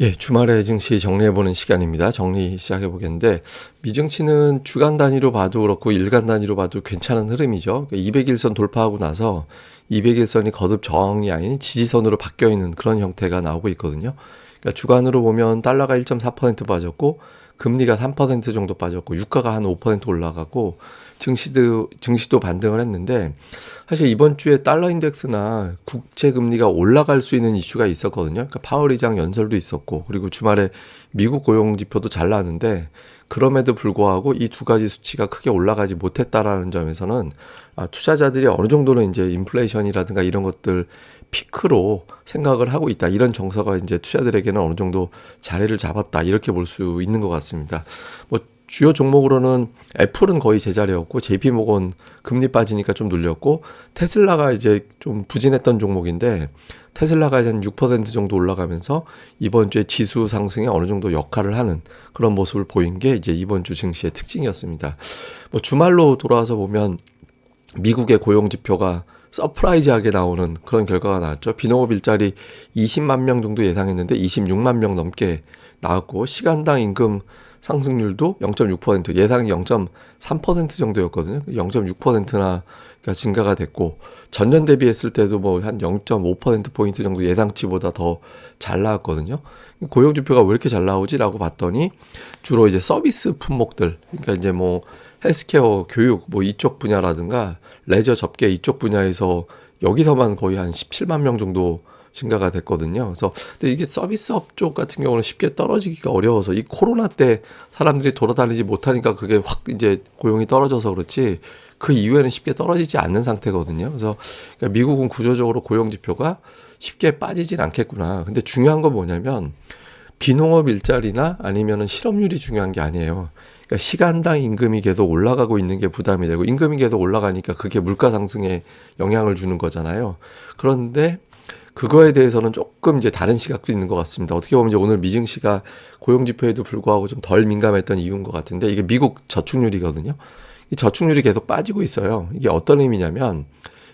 예, 주말에 증시 정리해보는 시간입니다. 정리 시작해보겠는데, 미증시는 주간 단위로 봐도 그렇고, 일간 단위로 봐도 괜찮은 흐름이죠. 200일선 돌파하고 나서 200일선이 거듭 저항이 아닌 지지선으로 바뀌어 있는 그런 형태가 나오고 있거든요. 그러니까 주간으로 보면 달러가 1.4% 빠졌고, 금리가 3% 정도 빠졌고, 유가가 한 5% 올라가고, 증시도 반등을 했는데, 사실 이번 주에 달러 인덱스나 국채 금리가 올라갈 수 있는 이슈가 있었거든요. 그러니까 파월 의장 연설도 있었고, 그리고 주말에 미국 고용 지표도 잘 나왔는데, 그럼에도 불구하고 이 두 가지 수치가 크게 올라가지 못했다라는 점에서는 투자자들이 어느 정도는 이제 인플레이션이라든가 이런 것들 피크로 생각을 하고 있다. 이런 정서가 이제 투자들에게는 어느 정도 자리를 잡았다. 이렇게 볼 수 있는 것 같습니다. 뭐 주요 종목으로는 애플은 거의 제자리였고, JP모건 금리 빠지니까 좀 눌렸고, 테슬라가 이제 좀 부진했던 종목인데, 테슬라가 한 6% 정도 올라가면서 이번 주에 지수 상승에 어느 정도 역할을 하는 그런 모습을 보인 게 이제 이번 주 증시의 특징이었습니다. 뭐 주말로 돌아와서 보면 미국의 고용 지표가 서프라이즈하게 나오는 그런 결과가 나왔죠. 비농업 일자리 20만 명 정도 예상했는데 26만 명 넘게 나왔고, 시간당 임금 상승률도 0.6%, 예상이 0.3% 정도였거든요. 0.6%나 증가가 됐고, 전년 대비했을 때도 뭐 한 0.5%포인트 정도 예상치보다 더 잘 나왔거든요. 고용 지표가 왜 이렇게 잘 나오지라고 봤더니 주로 이제 서비스 품목들, 그러니까 이제 뭐 헬스케어, 교육, 뭐 이쪽 분야라든가 레저 접게 이쪽 분야에서 여기서만 거의 한 17만 명 정도 증가가 됐거든요. 그래서 근데 이게 서비스업 쪽 같은 경우는 쉽게 떨어지기가 어려워서, 이 코로나 때 사람들이 돌아다니지 못하니까 그게 확 이제 고용이 떨어져서 그렇지, 그 이후에는 쉽게 떨어지지 않는 상태거든요. 그래서 그러니까 미국은 구조적으로 고용 지표가 쉽게 빠지진 않겠구나. 근데 중요한 건 뭐냐면 비농업 일자리나 아니면은 실업률이 중요한 게 아니에요. 그러니까 시간당 임금이 계속 올라가고 있는 게 부담이 되고, 임금이 계속 올라가니까 그게 물가 상승에 영향을 주는 거잖아요. 그런데 그거에 대해서는 조금 이제 다른 시각도 있는 것 같습니다. 어떻게 보면 이제 오늘 미증시가 고용 지표에도 불구하고 좀 덜 민감했던 이유인 것 같은데, 이게 미국 저축률이거든요. 이 저축률이 계속 빠지고 있어요. 이게 어떤 의미냐면,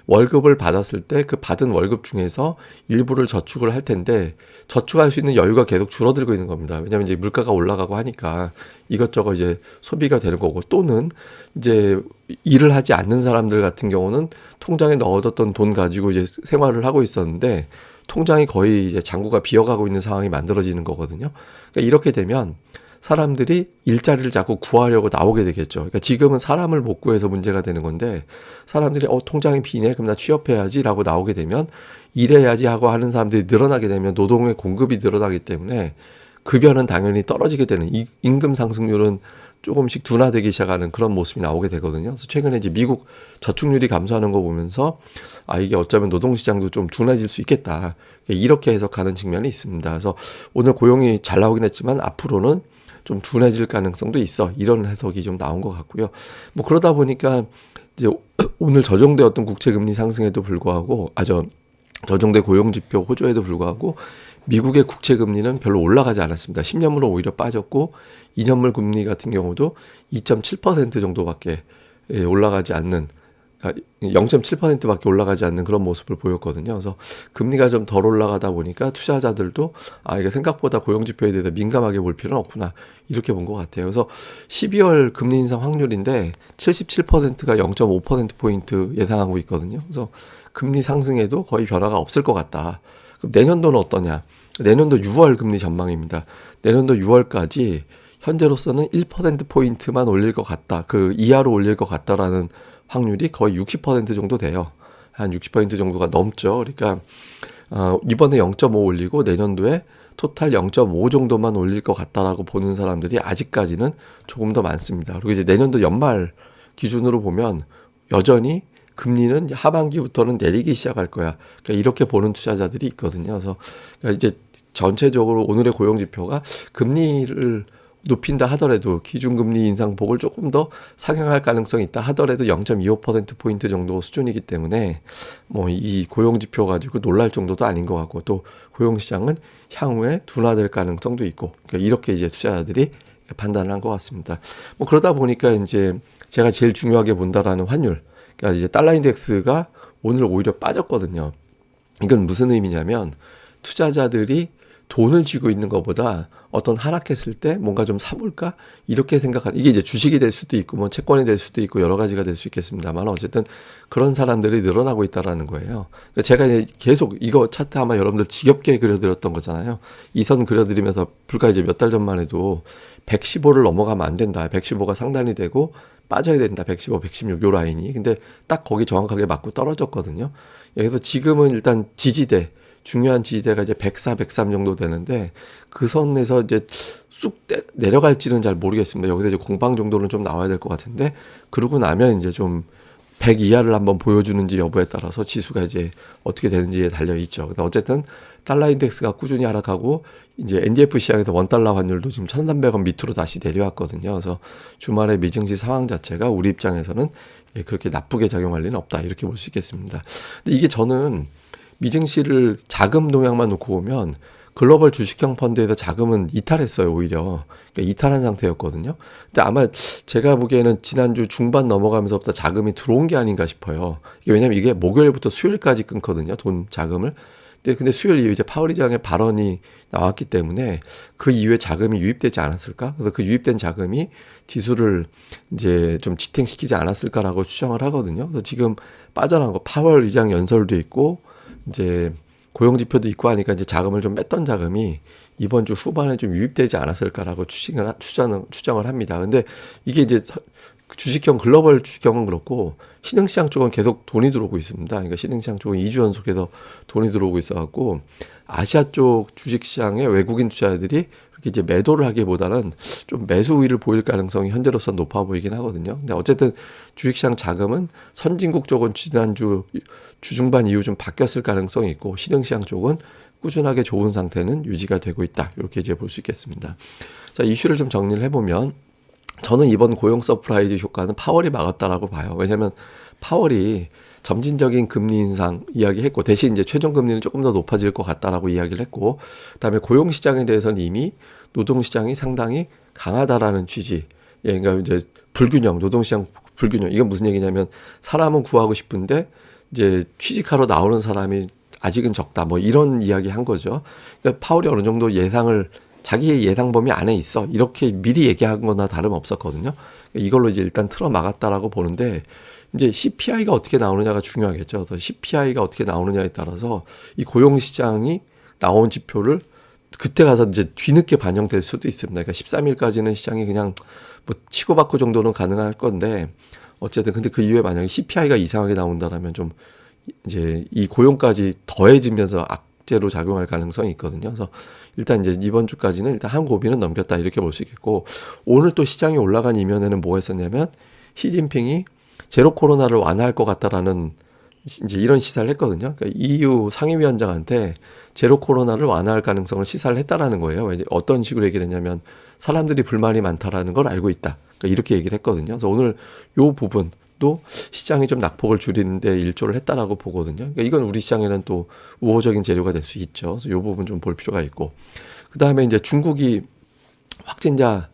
월급을 받았을 때 그 받은 월급 중에서 일부를 저축을 할 텐데, 저축할 수 있는 여유가 계속 줄어들고 있는 겁니다. 왜냐하면 이제 물가가 올라가고 하니까 이것저것 이제 소비가 되는 거고, 또는 이제 일을 하지 않는 사람들 같은 경우는 통장에 넣어뒀던 돈 가지고 이제 생활을 하고 있었는데, 통장이 거의 이제 잔고가 비어가고 있는 상황이 만들어지는 거거든요. 그러니까 이렇게 되면 사람들이 일자리를 자꾸 구하려고 나오게 되겠죠. 그러니까 지금은 사람을 못 구해서 문제가 되는 건데, 사람들이 통장이 비네, 그럼 나 취업해야지라고 나오게 되면 일해야지 하고 하는 사람들이 늘어나게 되면 노동의 공급이 늘어나기 때문에 급여는 당연히 떨어지게 되는, 임금 상승률은 조금씩 둔화되기 시작하는 그런 모습이 나오게 되거든요. 그래서 최근에 이제 미국 저축률이 감소하는 거 보면서 이게 어쩌면 노동시장도 좀 둔해질 수 있겠다, 이렇게 해석하는 측면이 있습니다. 그래서 오늘 고용이 잘 나오긴 했지만 앞으로는 좀 둔해질 가능성도 있어, 이런 해석이 좀 나온 것 같고요. 뭐 그러다 보니까 이제 오늘 저정되었던 국채금리 상승에도 불구하고, 저정대 고용지표 호조에도 불구하고 미국의 국채금리는 별로 올라가지 않았습니다. 10년물은 오히려 빠졌고, 2년물 금리 같은 경우도 2.7% 정도밖에 올라가지 않는, 0.7%밖에 올라가지 않는 그런 모습을 보였거든요. 그래서 금리가 좀 덜 올라가다 보니까 투자자들도 이게 생각보다 고용지표에 대해서 민감하게 볼 필요는 없구나, 이렇게 본 것 같아요. 그래서 12월 금리 인상 확률인데 77%가 0.5%포인트 예상하고 있거든요. 그래서 금리 상승에도 거의 변화가 없을 것 같다. 그럼 내년도는 어떠냐? 내년도 6월 금리 전망입니다. 내년도 6월까지 현재로서는 1%포인트만 올릴 것 같다, 그 이하로 올릴 것 같다라는 확률이 거의 60% 정도 돼요. 한 60% 정도가 넘죠. 그러니까 이번에 0.5 올리고 내년도에 토탈 0.5 정도만 올릴 것 같다라고 보는 사람들이 아직까지는 조금 더 많습니다. 그리고 이제 내년도 연말 기준으로 보면 여전히 금리는 하반기부터는 내리기 시작할 거야, 그러니까 이렇게 보는 투자자들이 있거든요. 그래서 그러니까 이제 전체적으로 오늘의 고용 지표가 금리를 높인다 하더라도, 기준금리 인상폭을 조금 더 상향할 가능성이 있다 하더라도 0.25%포인트 정도 수준이기 때문에 뭐 이 고용지표 가지고 놀랄 정도도 아닌 것 같고, 또 고용시장은 향후에 둔화될 가능성도 있고, 그러니까 이렇게 이제 투자자들이 판단을 한 것 같습니다. 뭐 그러다 보니까 이제 제가 제일 중요하게 본다라는 환율, 그러니까 이제 달러 인덱스가 오늘 오히려 빠졌거든요. 이건 무슨 의미냐면 투자자들이 돈을 쥐고 있는 것보다 어떤 하락했을 때 뭔가 좀 사볼까? 이렇게 생각하는, 이게 이제 주식이 될 수도 있고, 뭐 채권이 될 수도 있고, 여러 가지가 될 수 있겠습니다만, 어쨌든 그런 사람들이 늘어나고 있다라는 거예요. 그러니까 제가 이제 계속 이거 차트 아마 여러분들 지겹게 그려드렸던 거잖아요. 이 선 그려드리면서 불과 이제 몇 달 전만 해도 115를 넘어가면 안 된다. 115가 상단이 되고 빠져야 된다. 115, 116 요 라인이. 근데 딱 거기 정확하게 맞고 떨어졌거든요. 그래서 지금은 일단 지지대, 중요한 지지대가 이제 104, 103 정도 되는데 그 선에서 이제 쑥 내려갈지는 잘 모르겠습니다. 여기서 이제 공방 정도는 좀 나와야 될 것 같은데 그러고 나면 이제 좀 100 이하를 한번 보여주는지 여부에 따라서 지수가 이제 어떻게 되는지에 달려 있죠. 근데 어쨌든 달러 인덱스가 꾸준히 하락하고 이제 NDF 시장에서 원달러 환율도 지금 1,300원 밑으로 다시 내려왔거든요. 그래서 주말에 미증시 상황 자체가 우리 입장에서는 그렇게 나쁘게 작용할 리는 없다. 이렇게 볼 수 있겠습니다. 근데 이게 저는 미증시를 자금 동향만 놓고 보면 글로벌 주식형 펀드에서 자금은 이탈했어요, 오히려. 그러니까 이탈한 상태였거든요. 근데 아마 제가 보기에는 지난주 중반 넘어가면서부터 자금이 들어온 게 아닌가 싶어요. 왜냐면 이게 목요일부터 수요일까지 끊거든요, 돈 자금을. 근데 수요일 이후에 이제 파월 의장의 발언이 나왔기 때문에 그 이후에 자금이 유입되지 않았을까? 그래서 그 유입된 자금이 지수를 이제 좀 지탱시키지 않았을까라고 추정을 하거든요. 그래서 지금 빠져나간 거, 파월 의장 연설도 있고, 이제 고용지표도 있고 하니까 이제 자금을 좀 뺐던 자금이 이번 주 후반에 좀 유입되지 않았을까라고 추정을 합니다. 근데 이게 이제 주식형, 글로벌 주식형은 그렇고 신흥시장 쪽은 계속 돈이 들어오고 있습니다. 그러니까 신흥시장 쪽은 2주 연속해서 돈이 들어오고 있어갖고 아시아 쪽 주식시장에 외국인 투자자들이 그렇게 이제 매도를 하기보다는 좀 매수 우위를 보일 가능성이 현재로서 높아 보이긴 하거든요. 근데 어쨌든 주식시장 자금은 선진국 쪽은 지난주 주중반 이후 좀 바뀌었을 가능성이 있고 신흥시장 쪽은 꾸준하게 좋은 상태는 유지가 되고 있다. 이렇게 이제 볼 수 있겠습니다. 자, 이슈를 좀 정리를 해보면 저는 이번 고용 서프라이즈 효과는 파월이 막았다라고 봐요. 왜냐하면 파월이 점진적인 금리 인상 이야기했고 대신 이제 최종 금리는 조금 더 높아질 것 같다라고 이야기를 했고 그다음에 고용 시장에 대해서는 이미 노동 시장이 상당히 강하다라는 취지. 그러니까 이제 불균형, 노동 시장 불균형. 이건 무슨 얘기냐면 사람은 구하고 싶은데 이제 취직하러 나오는 사람이 아직은 적다. 뭐 이런 이야기 한 거죠. 그러니까 파월이 어느 정도 예상을 자기의 예상 범위 안에 있어. 이렇게 미리 얘기한 거나 다름없었거든요. 이걸로 이제 일단 틀어 막았다라고 보는데 이제 CPI가 어떻게 나오느냐가 중요하겠죠. 그래서 CPI가 어떻게 나오느냐에 따라서 이 고용 시장이 나온 지표를 그때 가서 이제 뒤늦게 반영될 수도 있습니다. 그러니까 13일까지는 시장이 그냥 뭐 치고받고 정도는 가능할 건데 어쨌든 근데 그 이후에 만약에 CPI가 이상하게 나온다라면 좀 이제 이 고용까지 더해지면서 악재로 작용할 가능성이 있거든요. 그래서 일단 이제 이번 주까지는 일단 한 고비는 넘겼다 이렇게 볼 수 있겠고 오늘 또 시장이 올라간 이면에는 뭐가 있었냐면 시진핑이 제로 코로나를 완화할 것 같다라는 이제 이런 시사를 했거든요. 그러니까 EU 상임위원장한테 제로 코로나를 완화할 가능성을 시사를 했다라는 거예요. 어떤 식으로 얘기를 했냐면 사람들이 불만이 많다라는 걸 알고 있다. 그러니까 이렇게 얘기를 했거든요. 그래서 오늘 요 부분도 시장이 좀 낙폭을 줄이는데 일조를 했다라고 보거든요. 그러니까 이건 우리 시장에는 또 우호적인 재료가 될 수 있죠. 그래서 요 부분 좀 볼 필요가 있고 그 다음에 이제 중국이 확진자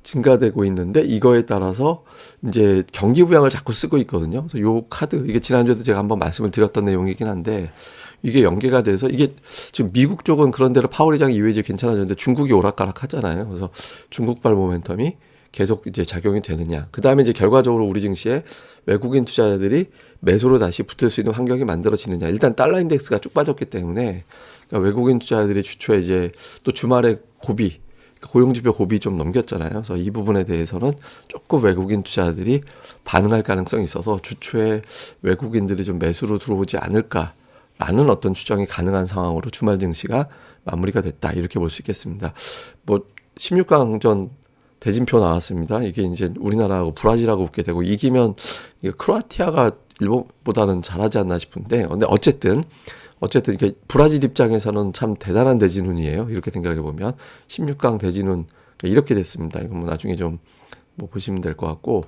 증가되고 있는데 이거에 따라서 이제 경기 부양을 자꾸 쓰고 있거든요. 그래서 요 카드 이게 지난주에도 제가 한번 말씀을 드렸던 내용이긴 한데 이게 연계가 돼서 이게 지금 미국 쪽은 그런 대로 파월 의장 이후에 이제 괜찮아졌는데 중국이 오락가락 하잖아요. 그래서 중국발 모멘텀이 계속 이제 작용이 되느냐. 그 다음에 이제 결과적으로 우리 증시에 외국인 투자자들이 매수로 다시 붙을 수 있는 환경이 만들어지느냐. 일단 달러 인덱스가 쭉 빠졌기 때문에 그러니까 외국인 투자자들이 주초에 이제 또 주말에 고비 고용지표 고비 좀 넘겼잖아요. 그래서 이 부분에 대해서는 조금 외국인 투자자들이 반응할 가능성이 있어서 주초에 외국인들이 좀 매수로 들어오지 않을까라는 어떤 추정이 가능한 상황으로 주말 증시가 마무리가 됐다. 이렇게 볼 수 있겠습니다. 뭐 16강전 대진표 나왔습니다. 이게 이제 우리나라하고 브라질하고 붙게 되고 이기면 크로아티아가 일본보다는 잘하지 않나 싶은데 근데 어쨌든 이게 브라질 입장에서는 참 대단한 대진운이에요. 이렇게 생각해 보면 16강 대진운 이렇게 됐습니다. 이거 뭐 나중에 좀 뭐 보시면 될 것 같고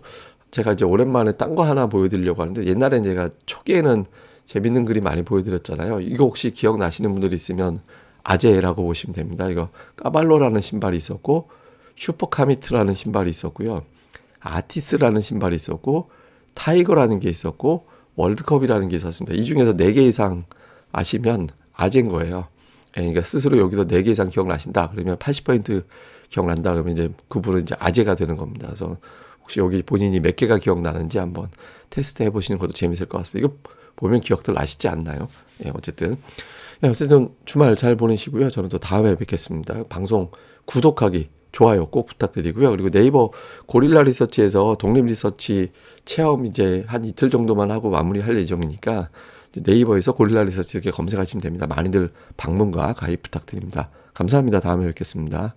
제가 이제 오랜만에 딴 거 하나 보여드리려고 하는데 옛날에 제가 초기에는 재밌는 그림 많이 보여드렸잖아요. 이거 혹시 기억나시는 분들이 있으면 아제라고 보시면 됩니다. 이거 까발로라는 신발이 있었고 슈퍼카미트라는 신발이 있었고요. 아티스라는 신발이 있었고 타이거라는 게 있었고 월드컵이라는 게 있었습니다. 이 중에서 4개 이상 아시면 아재인 거예요. 그러니까 스스로 여기서 4개 이상 기억나신다. 그러면 80% 기억난다. 그러면 이제 그분은 이제 아재가 되는 겁니다. 그래서 혹시 여기 본인이 몇 개가 기억나는지 한번 테스트 해보시는 것도 재밌을 것 같습니다. 이거 보면 기억들 나시지 않나요? 예, 어쨌든. 예, 어쨌든 주말 잘 보내시고요. 저는 또 다음에 뵙겠습니다. 방송 구독하기, 좋아요 꼭 부탁드리고요. 그리고 네이버 고릴라 리서치에서 독립 리서치 체험 이제 한 이틀 정도만 하고 마무리할 예정이니까 네이버에서 고릴라 리서치 이렇게 검색하시면 됩니다. 많이들 방문과 가입 부탁드립니다. 감사합니다. 다음에 뵙겠습니다.